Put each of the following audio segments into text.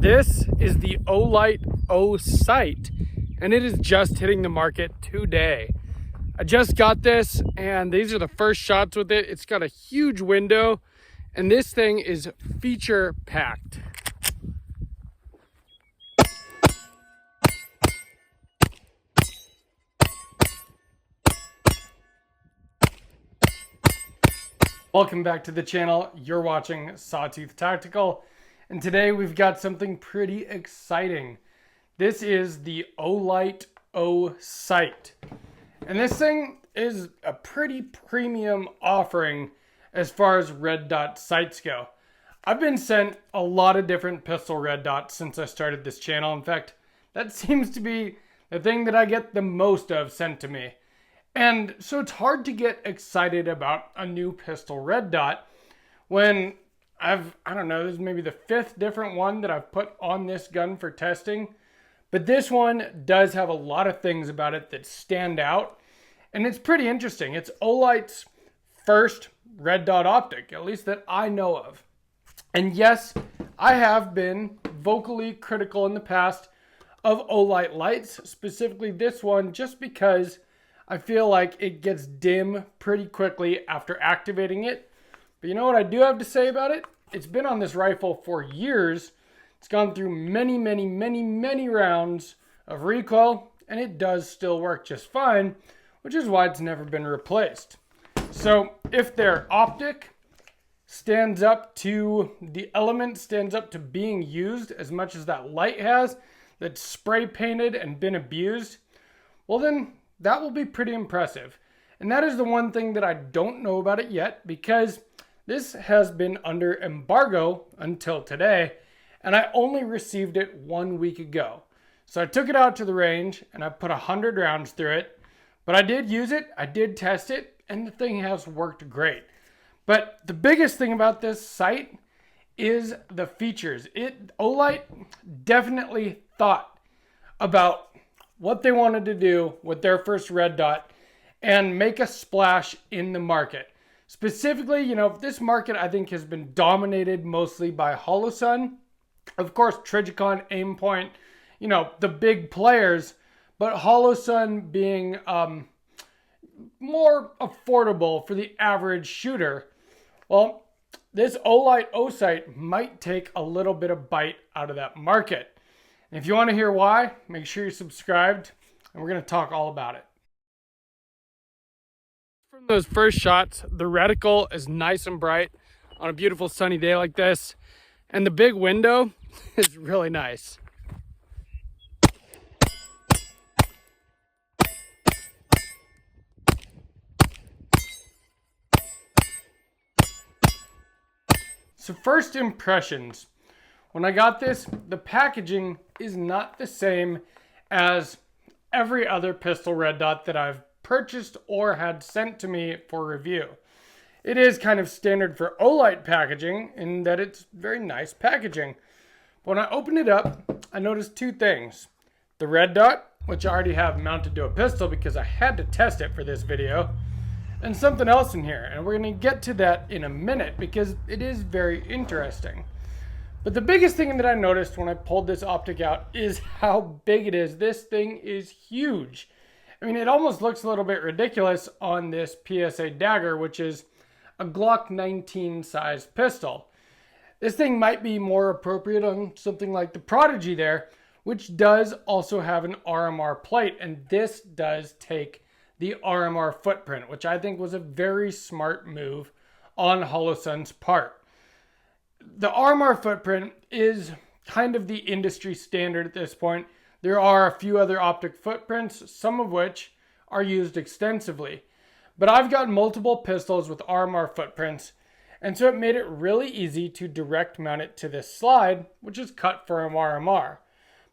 This is the Olight Osight, and it is just hitting the market today. I just got this, and these are the first shots with it. It's got a huge window, and this thing is feature packed. Welcome back to the channel. You're watching Sawtooth Tactical, and today we've got something pretty exciting. This is the Olight Osight, and this thing is a pretty premium offering as far as red dot sights go. I've been sent a lot of different pistol red dots since I started this channel. In fact, that seems to be the thing that I get the most of sent to me. And so it's hard to get excited about a new pistol red dot when I don't know, this is maybe the 5th different one that I've put on this gun for testing. But this one does have a lot of things about it that stand out. And it's pretty interesting. It's Olight's first red dot optic, at least that I know of. And yes, I have been vocally critical in the past of Olight lights, specifically this one, just because I feel like it gets dim pretty quickly after activating it. But you know what I do have to say about it? It's been on this rifle for years. It's gone through many rounds of recoil, and it does still work just fine, which is why it's never been replaced. So if their optic stands up to the element, stands up to being used as much as that light has, that's spray painted and been abused, well then, that will be pretty impressive. And that is the one thing that I don't know about it yet, because this has been under embargo until today, and I only received it 1 week ago. So I took it out to the range and I put 100 rounds through it, but I did use it, I did test it, and the thing has worked great. But the biggest thing about this sight is the features. Olight definitely thought about what they wanted to do with their first red dot and make a splash in the market. Specifically, you know, this market I think has been dominated mostly by Holosun. Of course, Trijicon, Aimpoint, you know, the big players, but Holosun being more affordable for the average shooter. Well, this Olight Osight might take a little bit of bite out of that market. And if you want to hear why, make sure you're subscribed, and we're going to talk all about it. From those first shots, the reticle is nice and bright on a beautiful sunny day like this, and the big window is really nice. So first impressions. When I got this, the packaging is not the same as every other pistol red dot that I've purchased or had sent to me for review. It is kind of standard for Olight packaging in that it's very nice packaging. When I opened it up, I noticed two things. The red dot, which I already have mounted to a pistol because I had to test it for this video, and something else in here. And we're going to get to that in a minute because it is very interesting. But the biggest thing that I noticed when I pulled this optic out is how big it is. This thing is huge. I mean, it almost looks a little bit ridiculous on this PSA dagger, which is a Glock 19 size pistol. This thing might be more appropriate on something like the Prodigy there, which does also have an RMR plate, and this does take the RMR footprint, which I think was a very smart move on Holosun's part. The RMR footprint is kind of the industry standard at this point. There are a few other optic footprints, some of which are used extensively. But I've got multiple pistols with RMR footprints, and so it made it really easy to direct mount it to this slide, which is cut for an RMR.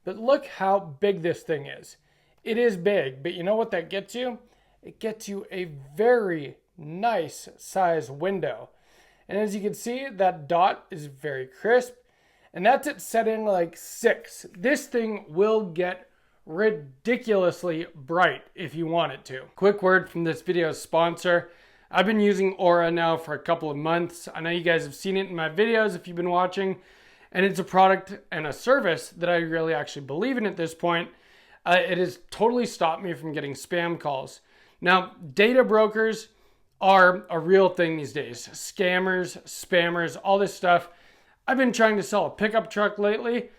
But look how big this thing is. It is big, but you know what that gets you? It gets you a very nice size window. And as you can see, that dot is very crisp, and that's at setting like 6. This thing will get ridiculously bright if you want it to. Quick word from this video's sponsor. I've been using Aura now for a couple of months. I know you guys have seen it in my videos if you've been watching, and it's a product and a service that I really actually believe in at this point. It has totally stopped me from getting spam calls. Now, data brokers are a real thing these days. Scammers, spammers, all this stuff. I've been trying to sell a pickup truck lately,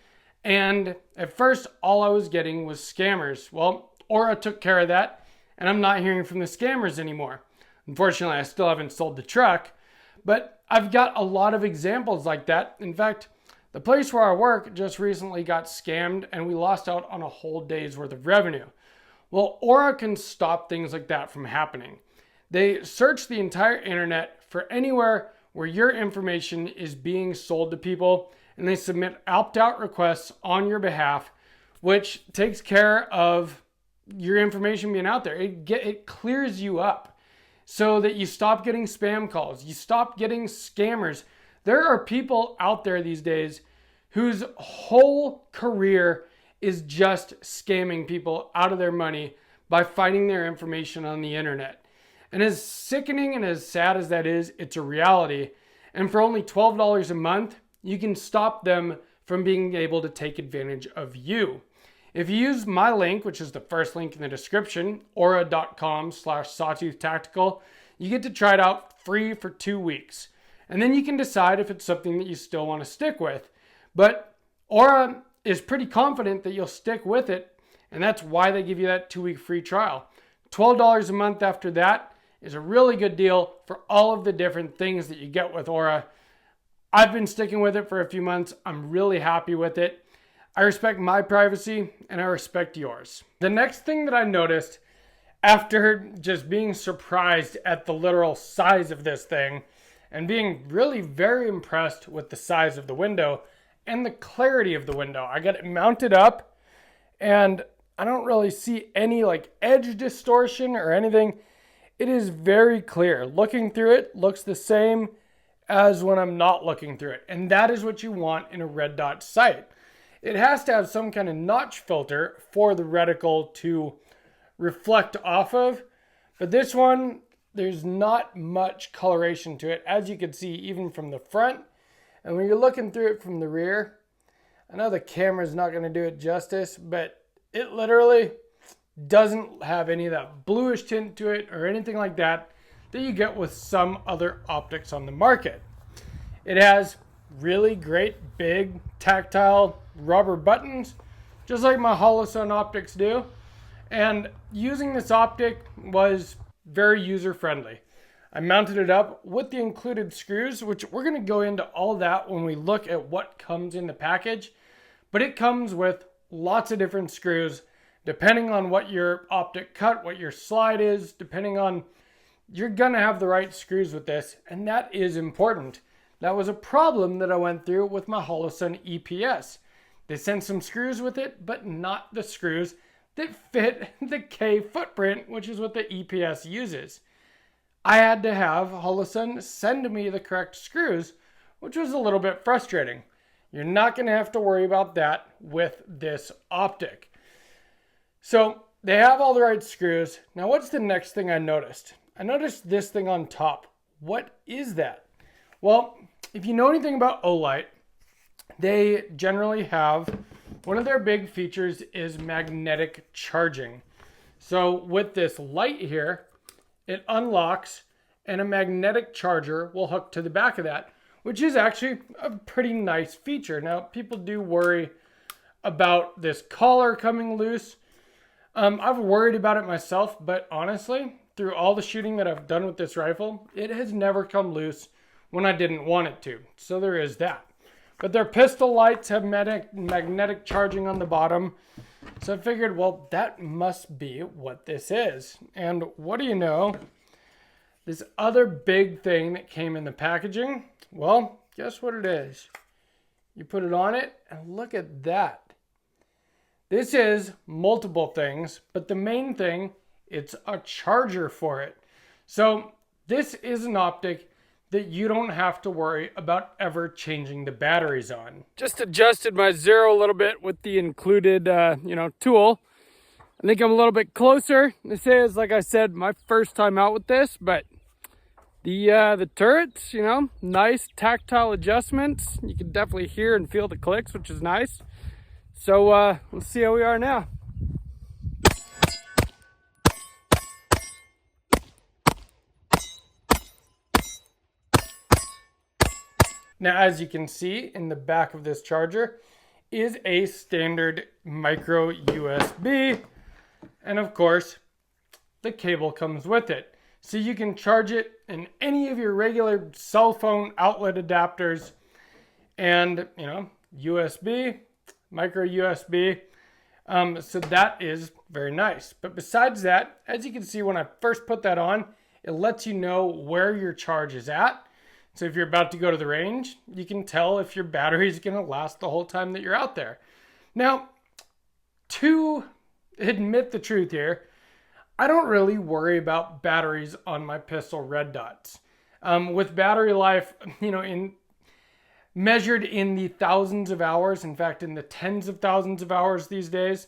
and at first all I was getting was scammers. Well, Aura took care of that, and I'm not hearing from the scammers anymore. Unfortunately, I still haven't sold the truck, but I've got a lot of examples like that. In fact, the place where I work just recently got scammed, and we lost out on a whole day's worth of revenue. Well, Aura can stop things like that from happening. They search the entire internet for anywhere where your information is being sold to people, and they submit opt-out requests on your behalf, which takes care of your information being out there. It clears you up so that you stop getting spam calls, you stop getting scammers. There are people out there these days whose whole career is just scamming people out of their money by finding their information on the internet. And as sickening and as sad as that is, it's a reality. And for only $12 a month, you can stop them from being able to take advantage of you. If you use my link, which is the first link in the description, aura.com/sawtooth-tactical, you get to try it out free for 2 weeks. And then you can decide if it's something that you still want to stick with. But Aura is pretty confident that you'll stick with it, and that's why they give you that 2-week free trial. $12 a month after that is a really good deal for all of the different things that you get with Aura. I've been sticking with it for a few months. I'm really happy with it. I respect my privacy and I respect yours. The next thing that I noticed after just being surprised at the literal size of this thing and being really very impressed with the size of the window and the clarity of the window. I got it mounted up and I don't really see any like edge distortion or anything. It is very clear. Looking through it looks the same as when I'm not looking through it. And that is what you want in a red dot sight. It has to have some kind of notch filter for the reticle to reflect off of. But this one, there's not much coloration to it, as you can see even from the front. And when you're looking through it from the rear, I know the camera's not going to do it justice, but it literally doesn't have any of that bluish tint to it or anything like that that you get with some other optics on the market. It has really great big tactile rubber buttons, just like my Holosun optics do. And using this optic was very user-friendly. I mounted it up with the included screws, which we're going to go into all that when we look at what comes in the package. But it comes with lots of different screws, depending on what your optic cut, what your slide is, depending on, you're going to have the right screws with this, and that is important. That was a problem that I went through with my Holosun EPS. They sent some screws with it, but not the screws that fit the K footprint, which is what the EPS uses. I had to have Holosun send me the correct screws, which was a little bit frustrating. You're not going to have to worry about that with this optic. So they have all the right screws. Now what's the next thing I noticed? I noticed this thing on top. What is that? Well, if you know anything about Olight, they generally have, one of their big features is magnetic charging. So with this light here, it unlocks and a magnetic charger will hook to the back of that, which is actually a pretty nice feature. Now, people do worry about this collar coming loose. I've worried about it myself, but honestly, through all the shooting that I've done with this rifle, it has never come loose when I didn't want it to. So there is that. But their pistol lights have magnetic charging on the bottom. So I figured, well, that must be what this is. And what do you know? This other big thing that came in the packaging, well, guess what it is? You put it on it, and look at that. This is multiple things, but the main thing, it's a charger for it. So this is an optic that you don't have to worry about ever changing the batteries on. Just adjusted my zero a little bit with the included, tool. I think I'm a little bit closer. This is, like I said, my first time out with this, but The turrets, you know, nice tactile adjustments. You can definitely hear and feel the clicks, which is nice. So let's see how we are now. Now, as you can see in the back of this charger is a standard micro USB. And of course, the cable comes with it. So you can charge it in any of your regular cell phone outlet adapters and, you know, USB, micro USB. So that is very nice. But besides that, as you can see, when I first put that on, it lets you know where your charge is at. So if you're about to go to the range, you can tell if your battery is going to last the whole time that you're out there. Now, to admit the truth here, I don't really worry about batteries on my pistol red dots. With battery life, you know, measured in the thousands of hours, in fact, in the tens of thousands of hours these days,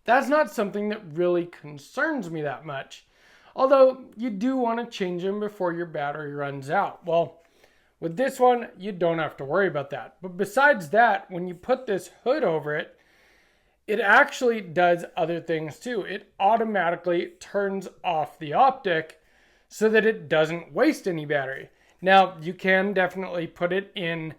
that's not something that really concerns me that much. Although you do want to change them before your battery runs out. Well, with this one, you don't have to worry about that. But besides that, when you put this hood over it, it actually does other things too. It automatically turns off the Optic so that it doesn't waste any battery. Now, you can definitely put it in,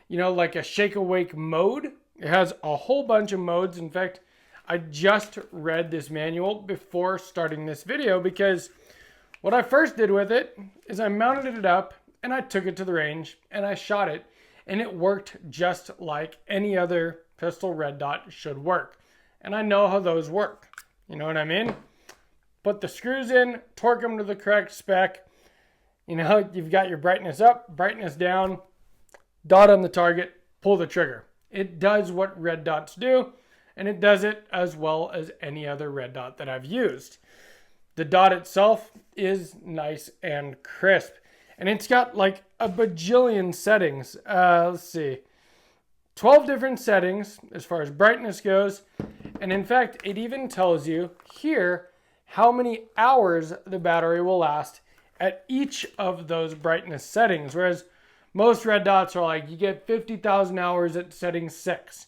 you know, like a shake awake mode. It has a whole bunch of modes. In fact, I just read this manual before starting this video because what I first did with it is I mounted it up and I took it to the range and I shot it, and it worked just like any other pistol red dot should work. And I know how those work. You know what I mean? Put the screws in, torque them to the correct spec. You know, you've got your brightness up, brightness down, dot on the target, pull the trigger. It does what red dots do, and it does it as well as any other red dot that I've used. The dot itself is nice and crisp, and it's got like a bajillion settings. Let's see, 12 different settings as far as brightness goes, and in fact, it even tells you here how many hours the battery will last at each of those brightness settings, whereas most red dots are like you get 50,000 hours at setting 6.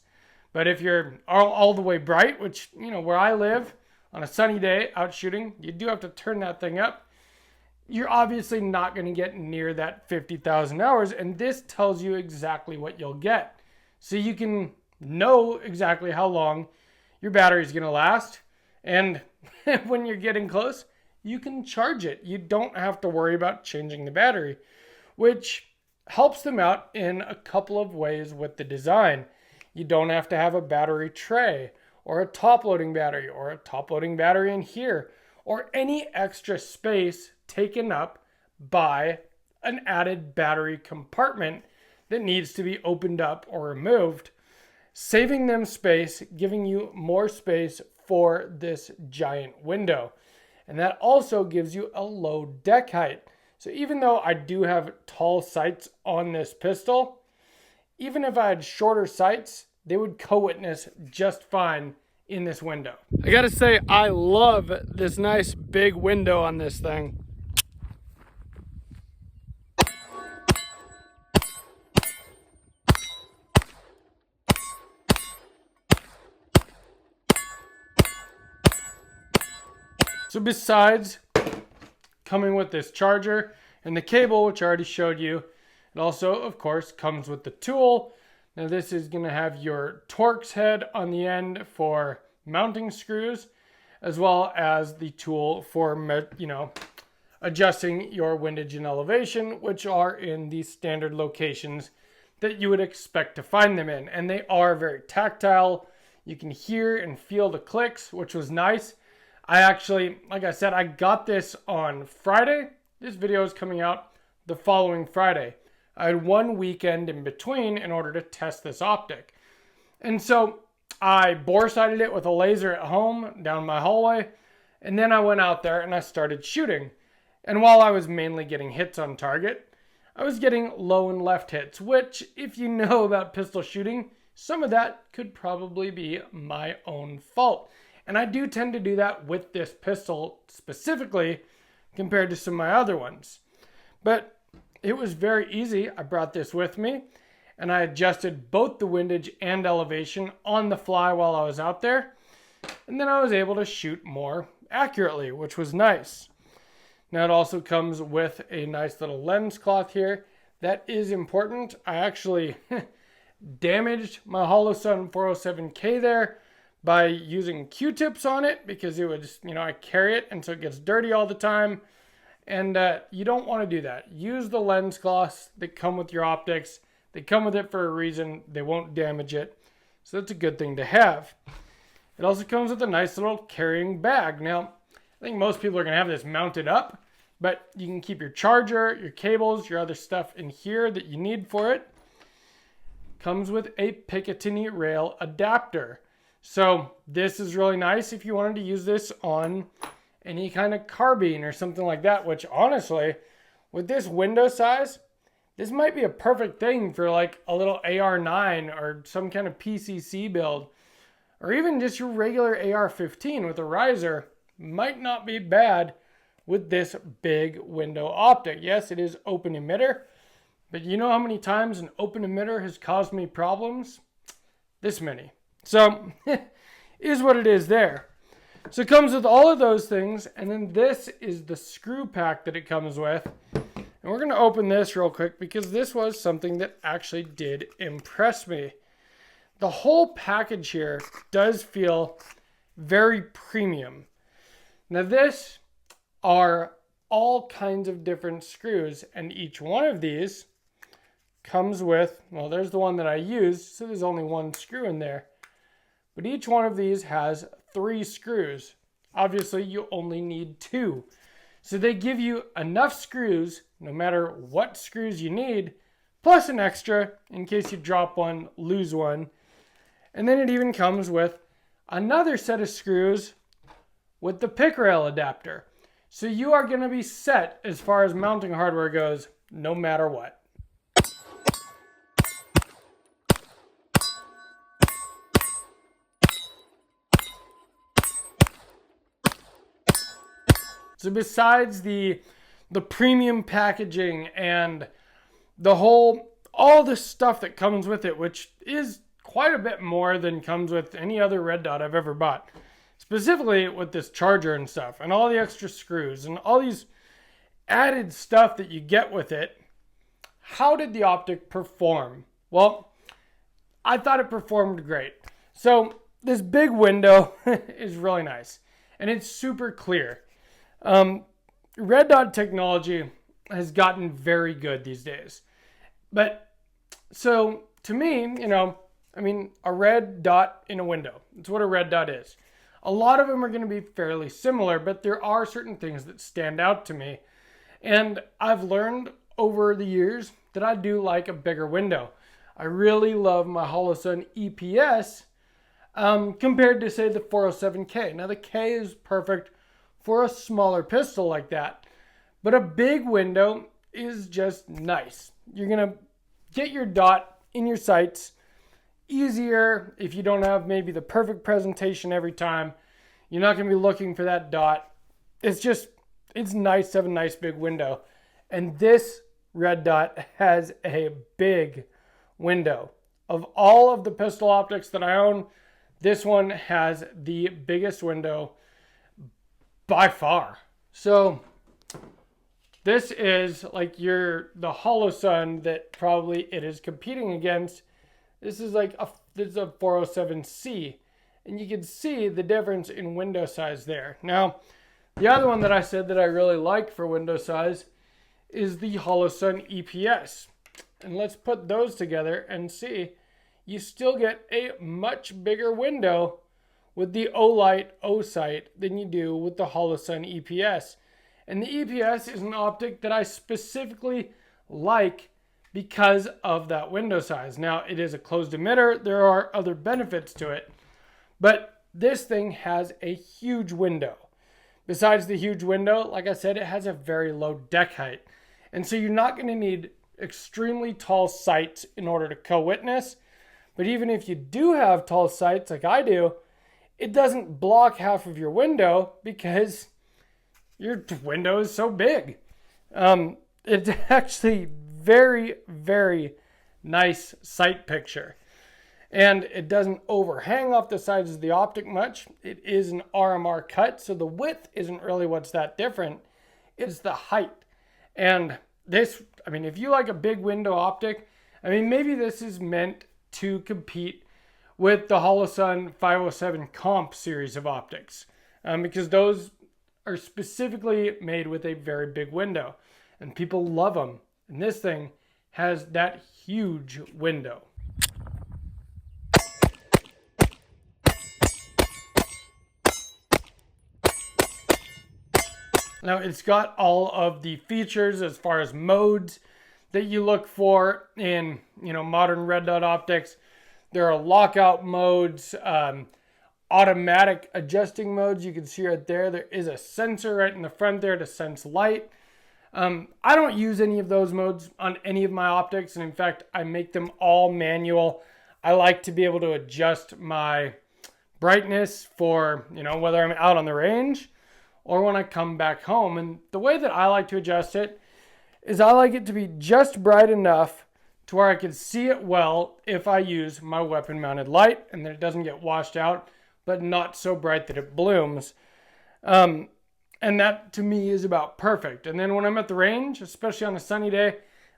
But if you're all the way bright, which, you know, where I live, on a sunny day out shooting, you do have to turn that thing up. You're obviously not going to get near that 50,000 hours, and this tells you exactly what you'll get. So you can know exactly how long your battery is going to last, and when you're getting close, you can charge it. You don't have to worry about changing the battery, which helps them out in a couple of ways with the design. You don't have to have a battery tray or a top-loading battery or a top-loading battery in here or any extra space taken up by an added battery compartment that needs to be opened up or removed, saving them space, giving you more space for this giant window. And that also gives you a low deck height. So even though I do have tall sights on this pistol, even if I had shorter sights, they would co-witness just fine in this window. I gotta say, I love this nice big window on this thing. So besides coming with this charger and the cable, which I already showed you, it also, of course, comes with the tool. Now this is going to have your Torx head on the end for mounting screws, as well as the tool for, you know, adjusting your windage and elevation, which are in the standard locations that you would expect to find them in. And they are very tactile. You can hear and feel the clicks, which was nice. I actually, like I said, I got this on Friday. This video is coming out the following Friday. I had one weekend in between in order to test this Optic. And so I bore sighted it with a laser at home down my hallway. And then I went out there and I started shooting. And while I was mainly getting hits on target, I was getting low and left hits, which, if you know about pistol shooting, some of that could probably be my own fault. And I do tend to do that with this pistol specifically compared to some of my other ones. But it was very easy. I brought this with me and I adjusted both the windage and elevation on the fly while I was out there. And then I was able to shoot more accurately, which was nice. Now it also comes with a nice little lens cloth here. That is important. I actually damaged my Holosun 407K there by using Q-tips on it because it would, I carry it and so it gets dirty all the time. And you don't want to do that. Use the lens cloths that come with your optics. They come with it for a reason. They won't damage it. So that's a good thing to have. It also comes with a nice little carrying bag. Now, I think most people are going to have this mounted up, but you can keep your charger, your cables, your other stuff in here that you need for it. Comes with a Picatinny rail adapter. So this is really nice if you wanted to use this on any kind of carbine or something like that, which honestly, with this window size, this might be a perfect thing for like a little AR9 or some kind of PCC build, or even just your regular AR-15 with a riser might not be bad with this big window optic. Yes, it is open emitter, but you know how many times an open emitter has caused me problems? This many. So, is what it is there. So it comes with all of those things, and then this is the screw pack that it comes with. And we're going to open this real quick because this was something that actually did impress me. The whole package here does feel very premium. Now this are all kinds of different screws, and each one of these comes with, well, there's the one that I used, so there's only one screw in there. But each one of these has 3 screws. Obviously, you only need 2. So they give you enough screws, no matter what screws you need, plus an extra in case you drop one, lose one. And then it even comes with another set of screws with the pick rail adapter. So you are going to be set as far as mounting hardware goes, no matter what. So besides the premium packaging and all the stuff that comes with it, which is quite a bit more than comes with any other red dot I've ever bought, specifically with this charger and stuff, and all the extra screws and all these added stuff that you get with it, how did the Optic perform? Well, I thought it performed great. So this big window is really nice, and it's super clear. Red dot technology has gotten very good these days. But so to me, a red dot in a window, it's what a red dot is. A lot of them are going to be fairly similar, but there are certain things that stand out to me. And I've learned over the years that I do like a bigger window. I really love my Holosun EPS compared to, say, the 407K. Now, the K is perfect for a smaller pistol like that, but a big window is just nice. You're going to get your dot in your sights easier if you don't have maybe the perfect presentation every time. You're not going to be looking for that dot. It's nice to have a nice big window. And this red dot has a big window. Of all of the pistol optics that I own, this one has the biggest window by far. So this is like the Holosun that probably it is competing against. This is a 407C, and you can see the difference in window size there. Now, the other one that I said that I really like for window size is the Holosun EPS. And let's put those together and see. You still get a much bigger window with the Olight Osight than you do with the Holosun EPS. And the EPS is an optic that I specifically like because of that window size. Now, it is a closed emitter. There are other benefits to it. But this thing has a huge window. Besides the huge window, like I said, it has a very low deck height. And so you're not going to need extremely tall sights in order to co-witness. But even if you do have tall sights like I do, it doesn't block half of your window because your window is so big. It's actually very, very nice sight picture. And it doesn't overhang off the sides of the Optic much. It is an RMR cut, so the width isn't really what's that different. It's the height. And this, I mean, if you like a big window optic, I mean, maybe this is meant to compete with the Holosun 507 Comp series of optics, because those are specifically made with a very big window, and people love them. And this thing has that huge window. Now, it's got all of the features as far as modes that you look for in, modern red dot optics. There are lockout modes, automatic adjusting modes. You can see right there. There is a sensor right in the front there to sense light. I don't use any of those modes on any of my optics, and in fact, I make them all manual. I like to be able to adjust my brightness for, whether I'm out on the range or when I come back home. And the way that I like to adjust it is I like it to be just bright enough to where I can see it well if I use my weapon mounted light, and that it doesn't get washed out, but not so bright that it blooms. And that to me is about perfect. And then when I'm at the range, especially on a sunny day,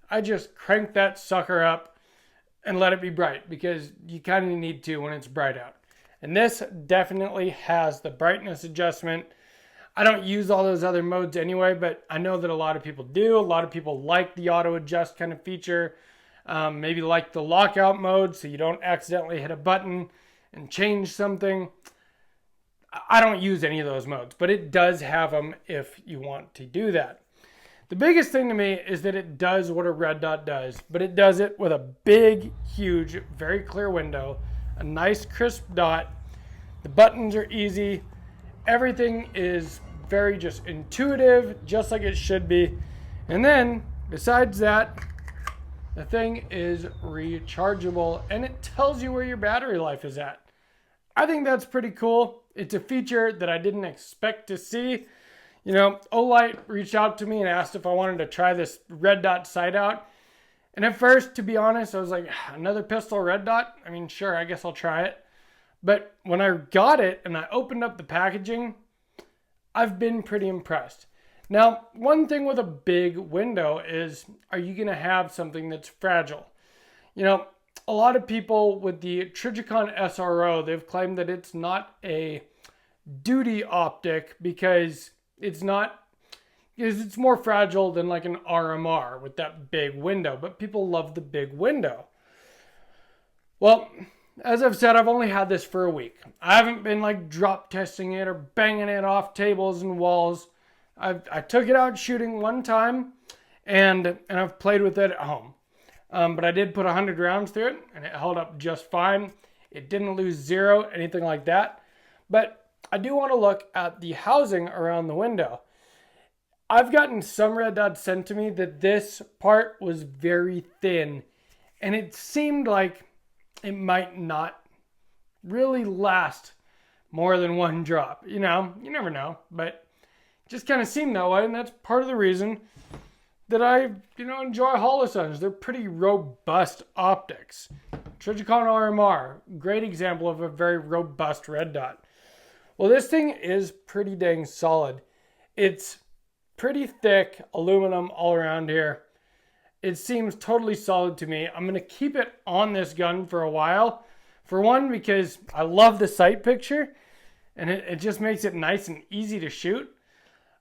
I just crank that sucker up and let it be bright, because you kind of need to when it's bright out. And this definitely has the brightness adjustment. I don't use all those other modes anyway, but I know that a lot of people do. A lot of people like the auto adjust kind of feature. Maybe like the lockout mode so you don't accidentally hit a button and change something. I don't use any of those modes, but it does have them if you want to do that. The biggest thing to me is that it does what a red dot does, but it does it with a big, huge, very clear window, a nice crisp dot. The buttons are easy. Everything is very just intuitive, just like it should be. And then, besides that, the thing is rechargeable, and it tells you where your battery life is at. I think that's pretty cool. It's a feature that I didn't expect to see. Olight reached out to me and asked if I wanted to try this red dot sight out. And at first, to be honest, I was like, another pistol red dot? I mean, sure, I guess I'll try it. But when I got it and I opened up the packaging, I've been pretty impressed. Now, one thing with a big window is, are you going to have something that's fragile? A lot of people with the Trijicon SRO, they've claimed that it's not a duty optic because it's more fragile than like an RMR with that big window, but people love the big window. Well, as I've said, I've only had this for a week. I haven't been like drop testing it or banging it off tables and walls. I took it out shooting one time, and I've played with it at home. But I did put 100 rounds through it, and it held up just fine. It didn't lose zero, anything like that. But I do want to look at the housing around the window. I've gotten some red dots sent to me that this part was very thin, and it seemed like it might not really last more than one drop. You never know, but it just kind of seemed that way, and that's part of the reason that I, enjoy Holosuns. They're pretty robust optics. Trijicon RMR, great example of a very robust red dot. Well, this thing is pretty dang solid. It's pretty thick aluminum all around here. It seems totally solid to me. I'm going to keep it on this gun for a while. For one, because I love the sight picture, and it just makes it nice and easy to shoot.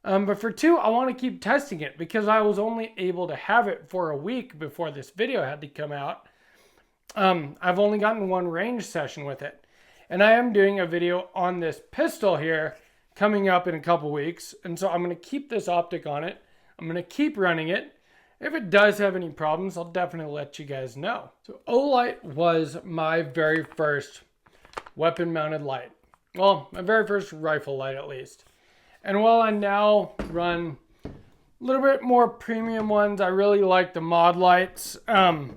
But for two, I want to keep testing it because I was only able to have it for a week before this video had to come out. I've only gotten one range session with it. And I am doing a video on this pistol here coming up in a couple weeks. And so I'm going to keep this optic on it. I'm going to keep running it. If it does have any problems, I'll definitely let you guys know. So Olight was my very first weapon mounted light. Well, my very first rifle light at least. And while I now run a little bit more premium ones, I really like the mod lights. I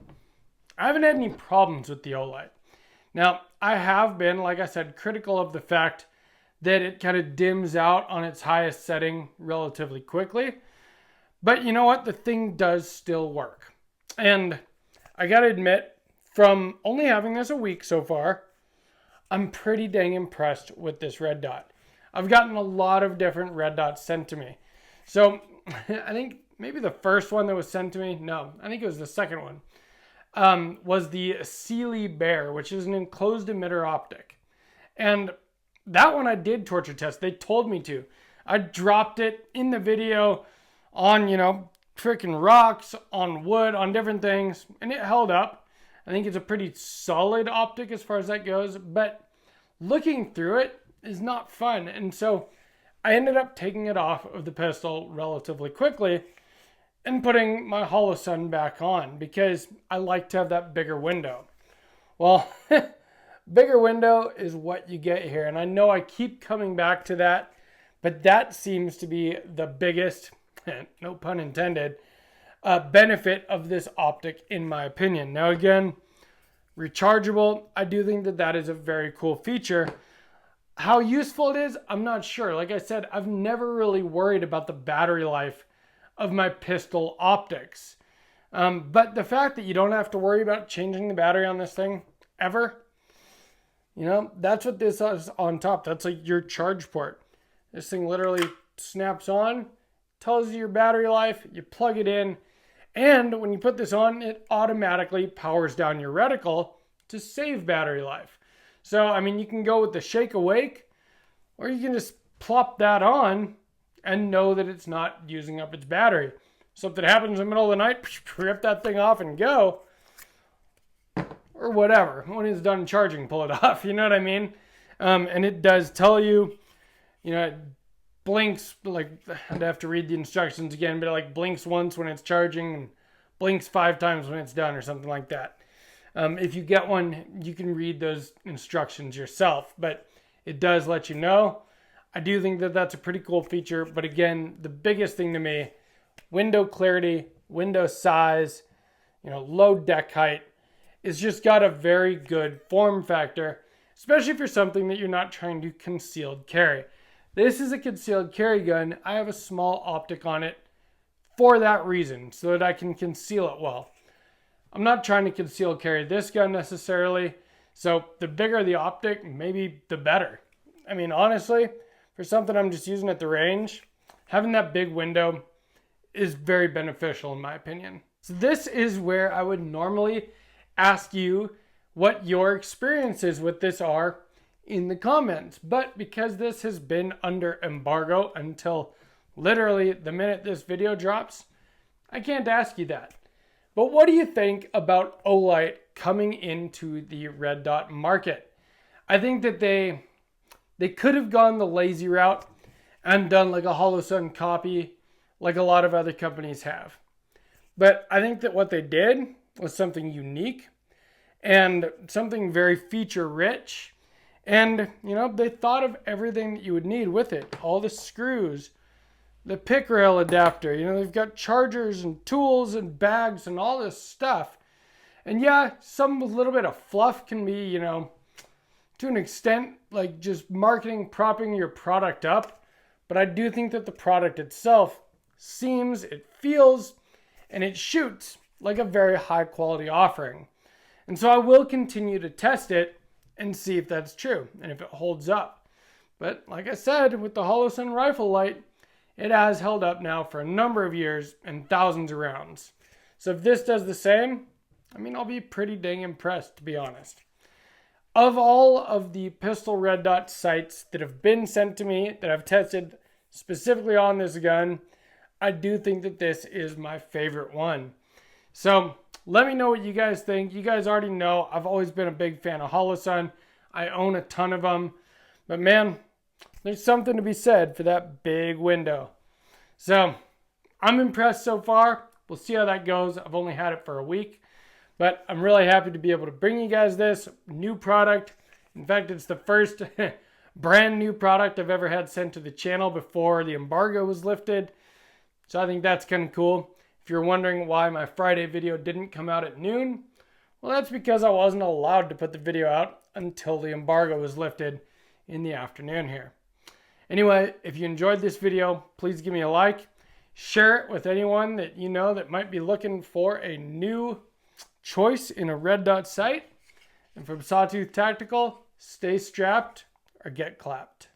haven't had any problems with the Olight. Now, I have been, like I said, critical of the fact that it kind of dims out on its highest setting relatively quickly. But you know what? The thing does still work. And I gotta admit, from only having this a week so far, I'm pretty dang impressed with this red dot. I've gotten a lot of different red dots sent to me. So I think maybe the first one that was sent to me, no, I think it was the second one, was the Sealy Bear, which is an enclosed emitter optic. And that one I did torture test. They told me to. I dropped it in the video on, freaking rocks, on wood, on different things, and it held up. I think it's a pretty solid optic as far as that goes, but looking through it is not fun. And so I ended up taking it off of the pistol relatively quickly and putting my Holosun back on because I like to have that bigger window. Well, bigger window is what you get here. And I know I keep coming back to that, but that seems to be the biggest, no pun intended, benefit of this optic in my opinion. Now again, rechargeable, I do think that that is a very cool feature. How useful it is, I'm not sure. Like I said, I've never really worried about the battery life of my pistol optics. But the fact that you don't have to worry about changing the battery on this thing ever, that's what this is on top. That's like your charge port. This thing literally snaps on, tells you your battery life, you plug it in, and when you put this on, it automatically powers down your reticle to save battery life. So, I mean, you can go with the Shake Awake, or you can just plop that on and know that it's not using up its battery. Something happens in the middle of the night, rip that thing off and go. Or whatever. When it's done charging, pull it off. You know what I mean? And it does tell you, it blinks, like, I'd have to read the instructions again, but it like blinks once when it's charging and blinks 5 times when it's done or something like that. If you get one, you can read those instructions yourself, but it does let you know. I do think that that's a pretty cool feature, but again, the biggest thing to me, window clarity, window size, low deck height, it's just got a very good form factor, especially for something that you're not trying to concealed carry. This is a concealed carry gun. I have a small optic on it for that reason, so that I can conceal it well. I'm not trying to conceal carry this gun necessarily, so the bigger the optic, maybe the better. I mean, honestly, for something I'm just using at the range, having that big window is very beneficial in my opinion. So this is where I would normally ask you what your experiences with this are in the comments. But because this has been under embargo until literally the minute this video drops, I can't ask you that. But what do you think about Olight coming into the red dot market? I think that they could have gone the lazy route and done like a Holosun copy like a lot of other companies have. But I think that what they did was something unique and something very feature rich. And, they thought of everything that you would need with it. All the screws, the pick rail adapter, they've got chargers and tools and bags and all this stuff. And yeah, some little bit of fluff can be, to an extent, like just marketing, propping your product up. But I do think that the product itself seems, it feels, and it shoots like a very high quality offering. And so I will continue to test it and see if that's true and if it holds up. But like I said, with the Holosun rifle light, it has held up now for a number of years and thousands of rounds. So if this does the same, I'll be pretty dang impressed, to be honest. Of all of the pistol red dot sights that have been sent to me that I've tested specifically on this gun, I do think that this is my favorite one. So let me know what you guys think. You guys already know I've always been a big fan of Holosun. I own a ton of them. But man, there's something to be said for that big window. So I'm impressed so far. We'll see how that goes. I've only had it for a week. But I'm really happy to be able to bring you guys this new product. In fact, it's the first brand new product I've ever had sent to the channel before the embargo was lifted. So I think that's kind of cool. If you're wondering why my Friday video didn't come out at noon, well, that's because I wasn't allowed to put the video out until the embargo was lifted in the afternoon here. Anyway, if you enjoyed this video, please give me a like. Share it with anyone that you know that might be looking for a new choice in a red dot sight. And from Sawtooth Tactical, stay strapped or get clapped.